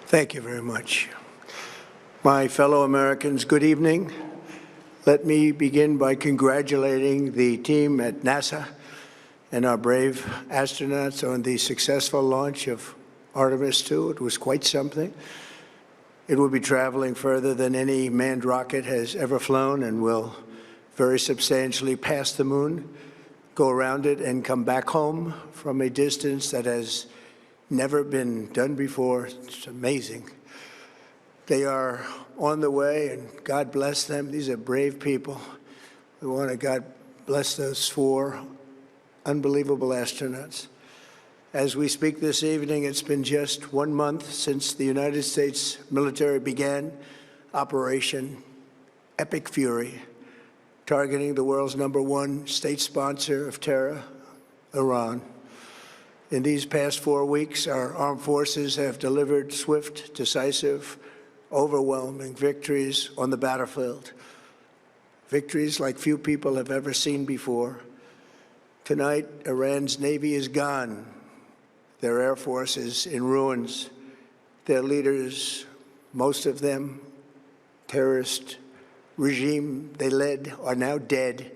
Thank you very much. My fellow Americans, good evening. Let me begin by congratulating the team at NASA and our brave astronauts on the successful launch of Artemis II. It was quite something. It will be traveling further than any manned rocket has ever flown and will very substantially pass the moon, go around it, and come back home from a distance that has never been done before. It's amazing. They are on the way, and God bless them. These are brave people. We want to God bless those 4 unbelievable astronauts. As we speak this evening, it's been just 1 month since the United States military began Operation Epic Fury, targeting the world's #1 state sponsor of terror, Iran. In these past 4 weeks, our armed forces have delivered swift, decisive, overwhelming victories on the battlefield, victories like few people have ever seen before. Tonight, Iran's Navy is gone. Their Air Force is in ruins. Their leaders, most of them terrorist regime they led, are now dead.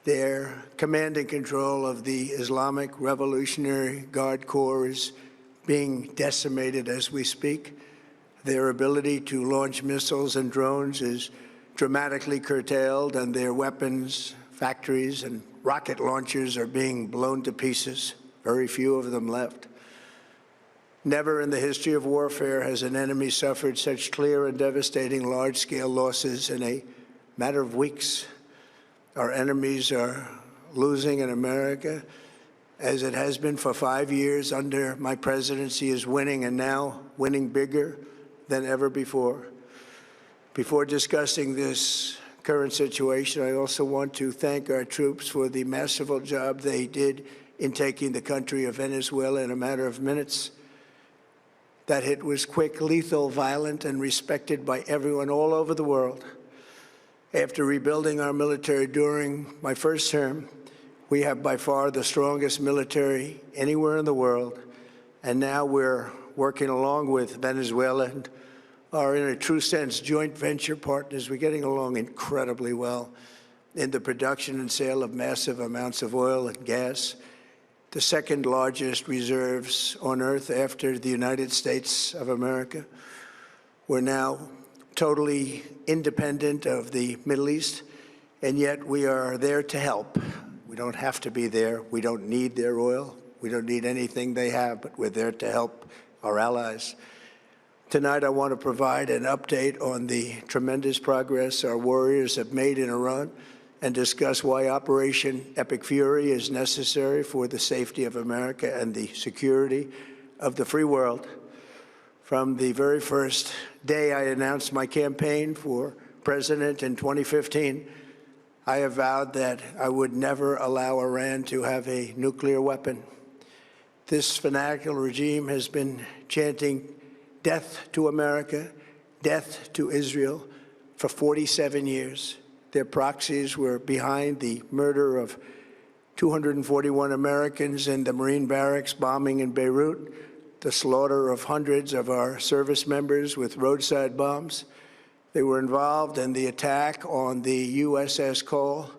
Their command and control of the Islamic Revolutionary Guard Corps is being decimated as we speak. Their ability to launch missiles and drones is dramatically curtailed, and their weapons, factories, and rocket launchers are being blown to pieces. Very few of them left. Never in the history of warfare has an enemy suffered such clear and devastating large-scale losses in a matter of weeks. Our enemies are losing, in America, as it has been for 5 years under my presidency, is winning, and now winning bigger than ever before. Before discussing this current situation, I also want to thank our troops for the masterful job they did in taking the country of Venezuela in a matter of minutes. That hit was quick, lethal, violent, and respected by everyone all over the world. After rebuilding our military during my first term, we have by far the strongest military anywhere in the world, and now we're working along with Venezuela and are, in a true sense, joint venture partners. We're getting along incredibly well in the production and sale of massive amounts of oil and gas, the second largest reserves on Earth after the United States of America. We're now totally independent of the Middle East, and yet we are there to help. We don't have to be there. We don't need their oil. We don't need anything they have, but we're there to help our allies. Tonight, I want to provide an update on the tremendous progress our warriors have made in Iran and discuss why Operation Epic Fury is necessary for the safety of America and the security of the free world. From the very first day I announced my campaign for president in 2015, I have vowed that I would never allow Iran to have a nuclear weapon. This fanatical regime has been chanting death to America, death to Israel for 47 years. Their proxies were behind the murder of 241 Americans in the Marine barracks bombing in Beirut, the slaughter of hundreds of our service members with roadside bombs. They were involved in the attack on the USS Cole,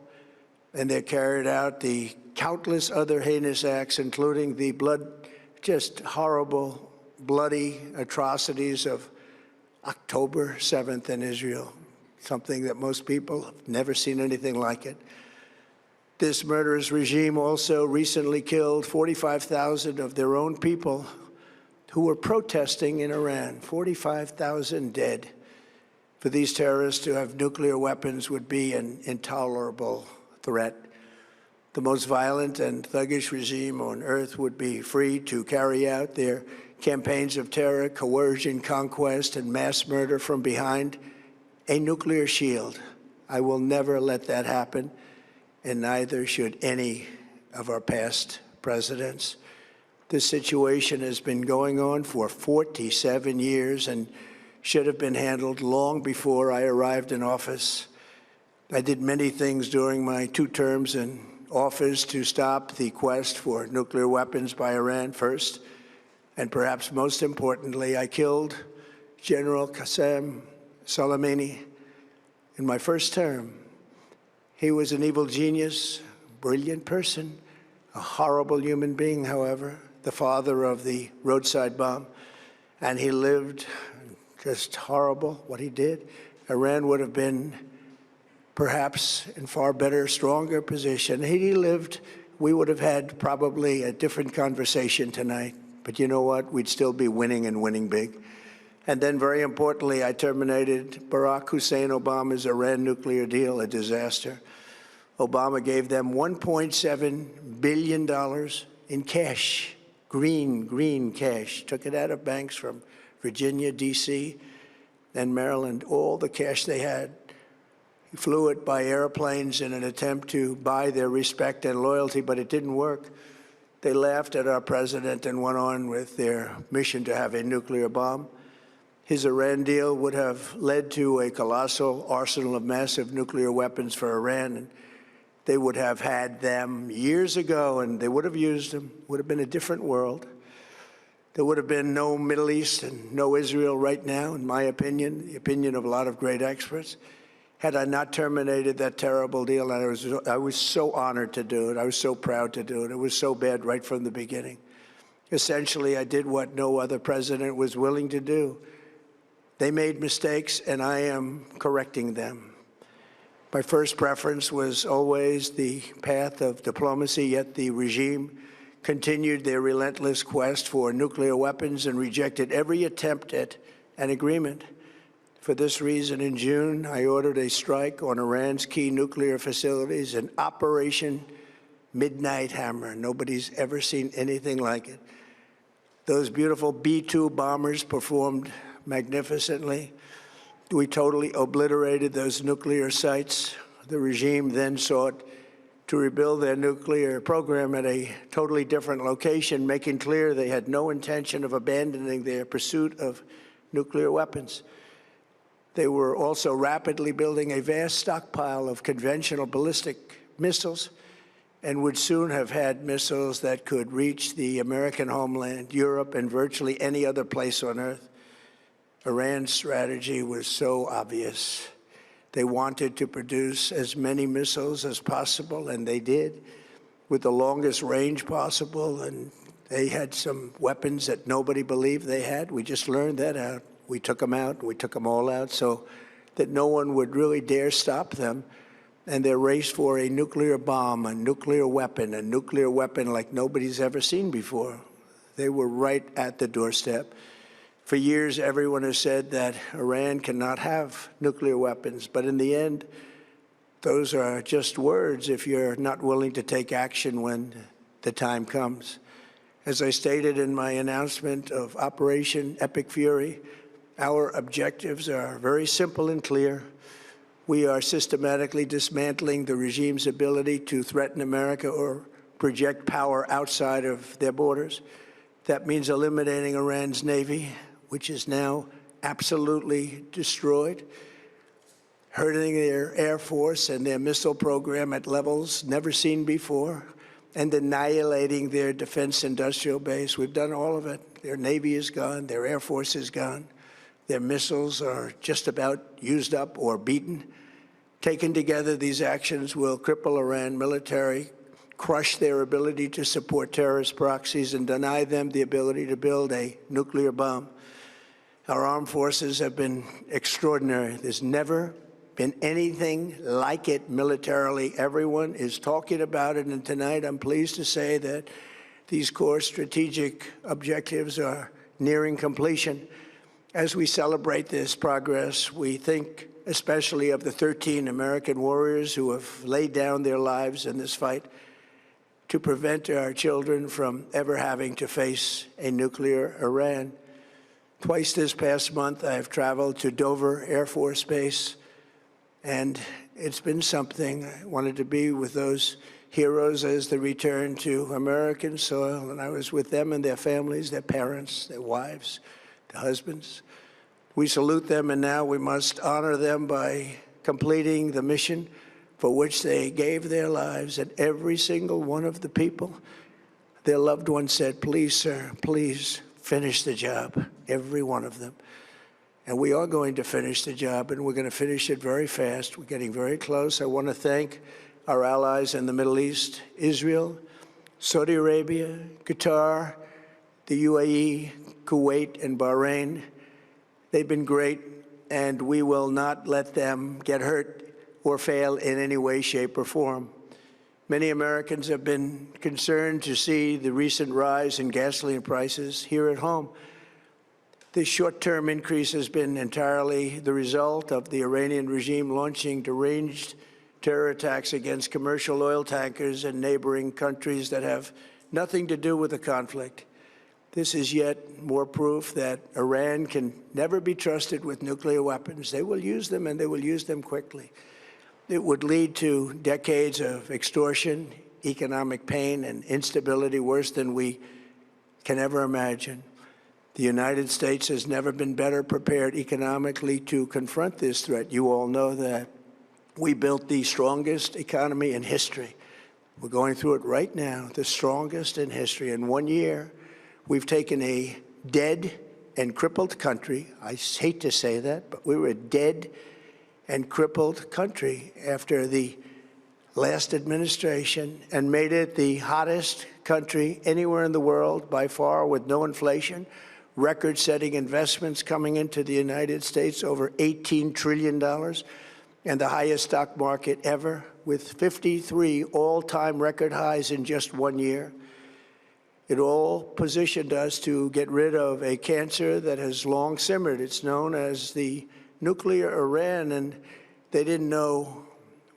and they carried out the countless other heinous acts, including the just horrible, bloody atrocities of October 7th in Israel, something that most people have never seen anything like it. This murderous regime also recently killed 45,000 of their own people who were protesting in Iran. 45,000 dead. For these terrorists to have nuclear weapons would be an intolerable threat. The most violent and thuggish regime on earth would be free to carry out their campaigns of terror, coercion, conquest, and mass murder from behind a nuclear shield. I will never let that happen, and neither should any of our past presidents. This situation has been going on for 47 years and should have been handled long before I arrived in office. I did many things during my 2 terms in office to stop the quest for nuclear weapons by Iran. First, And perhaps most importantly, I killed General Qasem Soleimani in my first term. He was an evil genius, brilliant person, a horrible human being, however, the father of the roadside bomb. And he lived just horrible, what he did. Iran would have been perhaps in far better, stronger position. Had he lived, we would have had probably a different conversation tonight. But you know what? We'd still be winning and winning big. And then, very importantly, I terminated Barack Hussein Obama's Iran nuclear deal, a disaster. Obama gave them $1.7 billion in cash, green cash. Took it out of banks from Virginia, D.C., and Maryland, all the cash they had. He flew it by airplanes in an attempt to buy their respect and loyalty, but it didn't work. They laughed at our president and went on with their mission to have a nuclear bomb. His Iran deal would have led to a colossal arsenal of massive nuclear weapons for Iran, and they would have had them years ago, and they would have used them. It would have been a different world. There would have been no Middle East and no Israel right now, in my opinion, the opinion of a lot of great experts, had I not terminated that terrible deal. And I was so honored to do it. I was so proud to do it. It was so bad right from the beginning. Essentially, I did what no other president was willing to do. They made mistakes, and I am correcting them. My first preference was always the path of diplomacy, yet the regime continued their relentless quest for nuclear weapons and rejected every attempt at an agreement. For this reason, in June, I ordered a strike on Iran's key nuclear facilities, an Operation Midnight Hammer. Nobody's ever seen anything like it. Those beautiful B-2 bombers performed magnificently. We totally obliterated those nuclear sites. The regime then sought to rebuild their nuclear program at a totally different location, making clear they had no intention of abandoning their pursuit of nuclear weapons. They were also rapidly building a vast stockpile of conventional ballistic missiles and would soon have had missiles that could reach the American homeland, Europe, and virtually any other place on Earth. Iran's strategy was so obvious. They wanted to produce as many missiles as possible, and they did, with the longest range possible, and they had some weapons that nobody believed they had. We just learned that out. We took them out. We took them all out so that no one would really dare stop them. And their race for a nuclear bomb, a nuclear weapon like nobody's ever seen before. They were right at the doorstep. For years, everyone has said that Iran cannot have nuclear weapons. But in the end, those are just words if you're not willing to take action when the time comes. As I stated in my announcement of Operation Epic Fury, our objectives are very simple and clear. We are systematically dismantling the regime's ability to threaten America or project power outside of their borders. That means eliminating Iran's Navy, which is now absolutely destroyed, hurting their Air Force and their missile program at levels never seen before, and annihilating their defense industrial base. We've done all of it. Their Navy is gone. Their Air Force is gone. Their missiles are just about used up or beaten. Taken together, these actions will cripple Iran military, crush their ability to support terrorist proxies, and deny them the ability to build a nuclear bomb. Our armed forces have been extraordinary. There's never been anything like it militarily. Everyone is talking about it, and tonight I'm pleased to say that these core strategic objectives are nearing completion. As we celebrate this progress, we think especially of the 13 American warriors who have laid down their lives in this fight to prevent our children from ever having to face a nuclear Iran. Twice this past month, I've traveled to Dover Air Force Base, and it's been something. I wanted to be with those heroes as they return to American soil, and I was with them and their families, their parents, their wives, their husbands. We salute them, and now we must honor them by completing the mission for which they gave their lives. And every single one of the people, their loved ones said, "Please, sir, please finish the job, every one of them. And we are going to finish the job, and we're going to finish it very fast. We're getting very close. I want to thank our allies in the Middle East, Israel, Saudi Arabia, Qatar, the UAE, Kuwait, and Bahrain. They've been great, and we will not let them get hurt or fail in any way, shape, or form. Many Americans have been concerned to see the recent rise in gasoline prices here at home. This short-term increase has been entirely the result of the Iranian regime launching deranged terror attacks against commercial oil tankers in neighboring countries that have nothing to do with the conflict. This is yet more proof that Iran can never be trusted with nuclear weapons. They will use them, and they will use them quickly. It would lead to decades of extortion, economic pain, and instability worse than we can ever imagine. The United States has never been better prepared economically to confront this threat. You all know that. We built the strongest economy in history. We're going through it right now, the strongest in history. In 1 year, we've taken a dead and crippled country. I hate to say that, but we were a dead and crippled country after the last administration and made it the hottest country anywhere in the world by far, with no inflation, record-setting investments coming into the United States, over $18 trillion, and the highest stock market ever, with 53 all-time record highs in just 1 year. It all positioned us to get rid of a cancer that has long simmered. It's known as the nuclear Iran, and they didn't know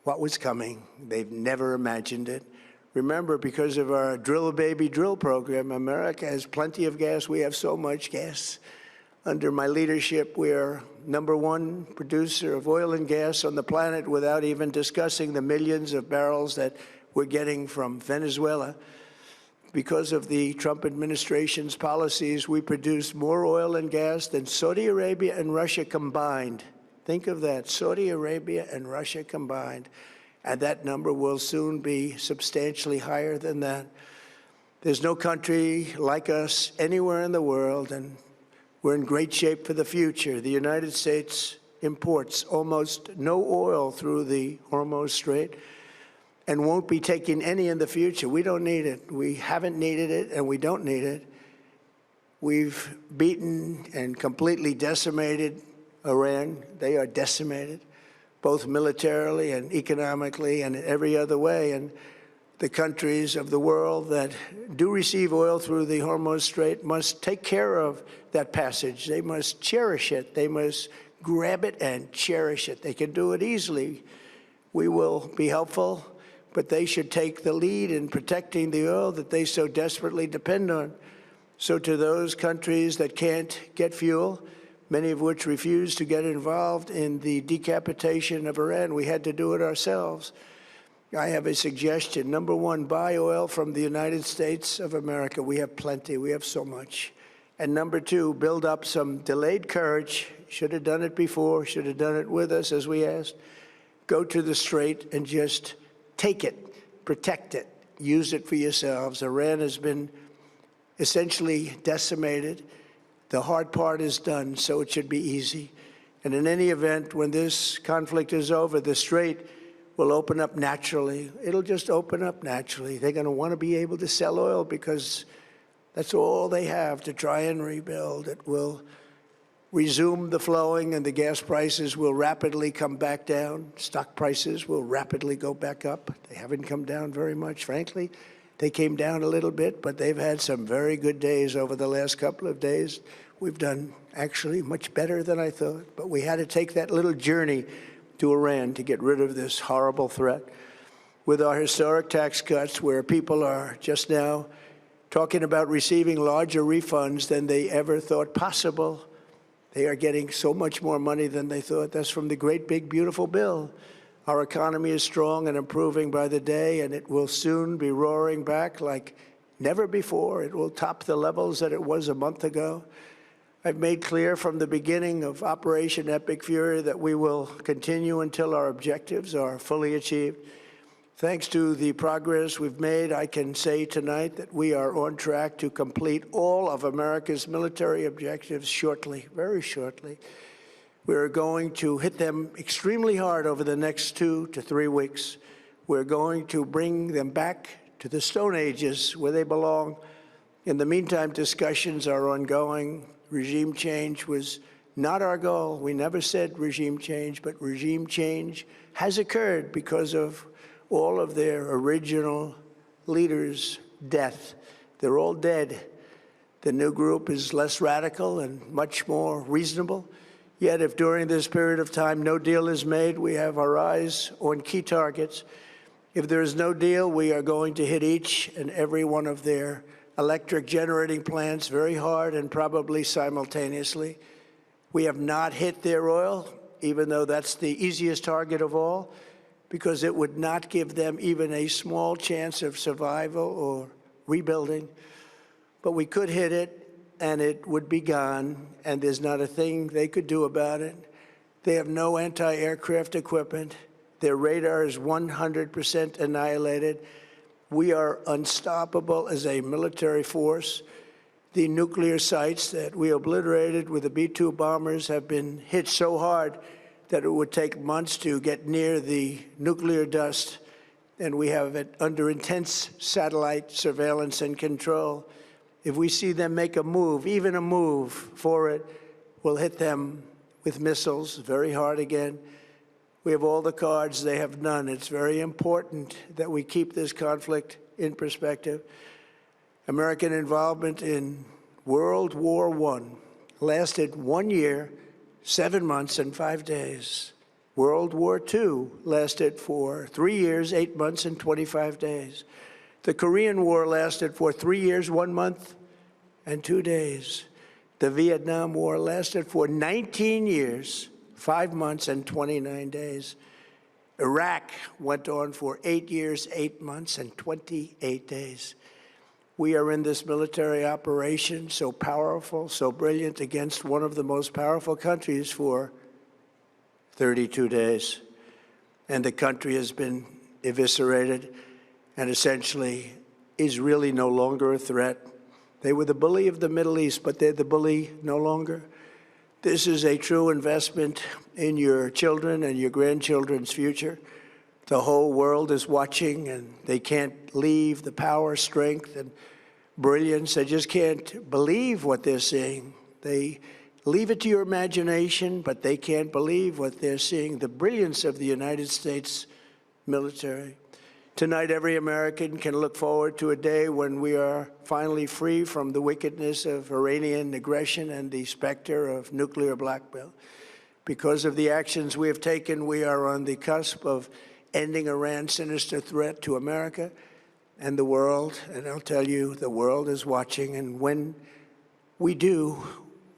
what was coming. They've never imagined it. Remember, because of our Drill Baby Drill program, America has plenty of gas. We have so much gas. Under my leadership, we are #1 producer of oil and gas on the planet, without even discussing the millions of barrels that we're getting from Venezuela. Because of the Trump administration's policies, we produce more oil and gas than Saudi Arabia and Russia combined. Think of that, Saudi Arabia and Russia combined. And that number will soon be substantially higher than that. There's no country like us anywhere in the world, and we're in great shape for the future. The United States imports almost no oil through the Hormuz Strait and won't be taking any in the future. We don't need it. We haven't needed it, and we don't need it. We've beaten and completely decimated Iran. They are decimated, both militarily and economically and in every other way. And the countries of the world that do receive oil through the Hormuz Strait must take care of that passage. They must cherish it. They must grab it and cherish it. They can do it easily. We will be helpful, but they should take the lead in protecting the oil that they so desperately depend on. So to those countries that can't get fuel, many of which refuse to get involved in the decapitation of Iran, we had to do it ourselves. I have a suggestion. #1, buy oil from the United States of America. We have plenty. We have so much. And #2, build up some delayed courage. Should have done it before. Should have done it with us, as we asked. Go to the Strait and just take it, protect it, use it for yourselves. Iran has been essentially decimated. The hard part is done, so it should be easy. And in any event, when this conflict is over, the Strait will open up naturally. It'll just open up naturally. They're going to want to be able to sell oil because that's all they have to try and rebuild. It will resume the flowing, and the gas prices will rapidly come back down. Stock prices will rapidly go back up. They haven't come down very much, frankly. They came down a little bit, but they've had some very good days over the last couple of days. We've done actually much better than I thought, but we had to take that little journey to Iran to get rid of this horrible threat. With our historic tax cuts, where people are just now talking about receiving larger refunds than they ever thought possible, they are getting so much more money than they thought. That's from the great, big, beautiful bill. Our economy is strong and improving by the day, and it will soon be roaring back like never before. It will top the levels that it was a month ago. I've made clear from the beginning of Operation Epic Fury that we will continue until our objectives are fully achieved. Thanks to the progress we've made, I can say tonight that we are on track to complete all of America's military objectives shortly, very shortly. We're going to hit them extremely hard over the next 2 to 3 weeks. We're going to bring them back to the Stone Ages where they belong. In the meantime, discussions are ongoing. Regime change was not our goal. We never said regime change, but regime change has occurred because of all of their original leaders' death. They're all dead. The new group is less radical and much more reasonable. Yet if during this period of time no deal is made, we have our eyes on key targets. If there is no deal, we are going to hit each and every one of their electric generating plants very hard and probably simultaneously. We have not hit their oil, even though that's the easiest target of all, because it would not give them even a small chance of survival or rebuilding. But we could hit it, and it would be gone, and there's not a thing they could do about it. They have no anti-aircraft equipment. Their radar is 100% annihilated. We are unstoppable as a military force. The nuclear sites that we obliterated with the B-2 bombers have been hit so hard that it would take months to get near the nuclear dust, and we have it under intense satellite surveillance and control. If we see them make a move, even a move for it, we'll hit them with missiles very hard again. We have all the cards, they have none. It's very important that we keep this conflict in perspective. American involvement in World War I lasted 1 year, 7 months, and 5 days. World War II lasted for 3 years, 8 months, and 25 days. The Korean War lasted for 3 years, 1 month, and 2 days. The Vietnam War lasted for 19 years, 5 months, and 29 days. Iraq went on for 8 years, 8 months, and 28 days. We are in this military operation so powerful, so brilliant, against one of the most powerful countries for 32 days. And the country has been eviscerated and essentially is really no longer a threat. They were the bully of the Middle East, but they're the bully no longer. This is a true investment in your children and your grandchildren's future. The whole world is watching, and they can't leave the power, strength, and brilliance. They just can't believe what they're seeing. They leave it to your imagination, but they can't believe what they're seeing, the brilliance of the United States military. Tonight, every American can look forward to a day when we are finally free from the wickedness of Iranian aggression and the specter of nuclear blackmail. Because of the actions we have taken, we are on the cusp of ending Iran's sinister threat to America and the world. And I'll tell you, the world is watching. And when we do,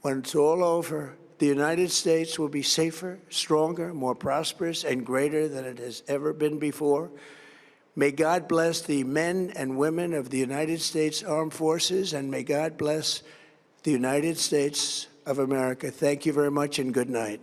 when it's all over, the United States will be safer, stronger, more prosperous, and greater than it has ever been before. May God bless the men and women of the United States Armed Forces, and may God bless the United States of America. Thank you very much, and good night.